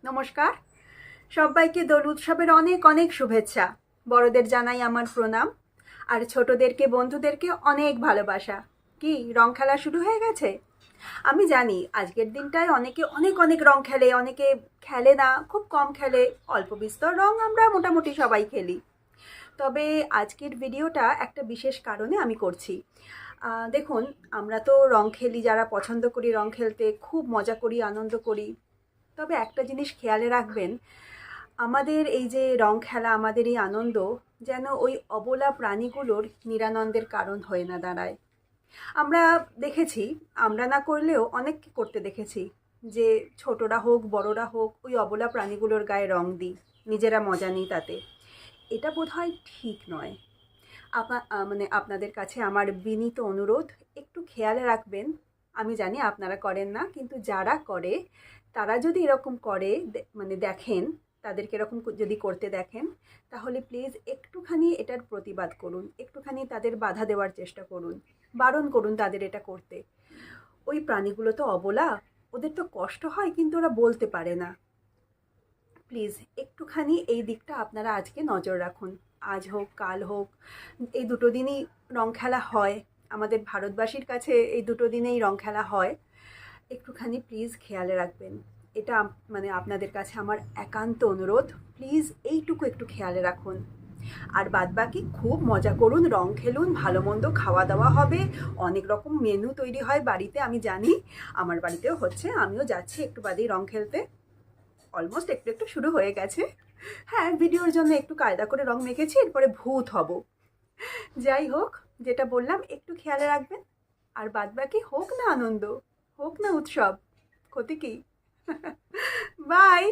নমস্কার। সবাইকে দোল উৎসবের অনেক অনেক শুভেচ্ছা। বড়দের জানাই আমার প্রণাম, আর ছোটদেরকে বন্ধুদেরকে অনেক ভালোবাসা। কি রং খেলা শুরু হয়ে গেছে? আমি জানি আজকের দিনটায় অনেকে অনেক অনেক রং খেলে, অনেকে খেলে না, খুব কম খেলে। অল্প বিস্তর রং আমরা মোটামুটি সবাই খেলি। তবে আজকের ভিডিওটা একটা বিশেষ কারণে আমি করছি। দেখুন, আমরা তো রং খেলি, যারা পছন্দ করি রং খেলতে, খুব মজা করি, আনন্দ করি। তবে একটা জিনিস খেয়ালে রাখবেন, আমাদের এই যে রং খেলা, আমাদের এই আনন্দ যেন ওই অবলা প্রাণীগুলোর নিরানন্দের কারণ হয়ে না দাঁড়ায়। আমরা দেখেছি, আমরা না করলেও অনেককে করতে দেখেছি, যে ছোটরা হোক বড়রা হোক ওই অবলা প্রাণীগুলোর গায়ে রং দিই, নিজেরা মজা নিই তাতে। এটা বোধহয় ঠিক নয়। আপনাদের কাছে আমার বিনীত অনুরোধ, একটু খেয়ালে রাখবেন। আমি জানি আপনারা করেন না, কিন্তু যারা করে তারা যদি এরকম করে, দেখেন, তাদেরকে এরকম যদি করতে দেখেন, তাহলে প্লিজ একটুখানি এটার প্রতিবাদ করুন, একটুখানি তাদের বাধা দেওয়ার চেষ্টা করুন, বারণ করুন তাদের এটা করতে। ওই প্রাণীগুলো তো অবলা, ওদের তো কষ্ট হয়, কিন্তু ওরা বলতে পারে না। প্লিজ একটুখানি এই দিকটা আপনারা আজকে নজর রাখুন। আজ হোক কাল হোক, এই দুটো দিনই রং খেলা হয়। আমাদের ভারতবাসীর কাছে এই দুটো দিনেই রং খেলা হয়। একটুখানি প্লিজ খেয়ালে রাখবেন। এটা আপনাদের কাছে আমার একান্ত অনুরোধ। প্লিজ এইটুকু একটু খেয়ালে রাখুন। আর বাদবাকি খুব মজা করুন, রং খেলুন, ভালো মন্দ খাওয়া দাওয়া হবে, অনেক রকম মেনু তৈরি হয় বাড়িতে, আমি জানি, আমার বাড়িতেও হচ্ছে। আমিও যাচ্ছি একটু বাদেই রং খেলতে। অলমোস্ট একটু একটু শুরু হয়ে গেছে। হ্যাঁ, ভিডিওর জন্য একটু কায়দা করে রং মেখেছি, এরপরে ভূত হব। যাই হোক, যেটা বললাম একটু খেয়ালে রাখবেন। আর বাদবাকি হোক না আনন্দ, হোক না উৎসব, ক্ষতি কি? বাই।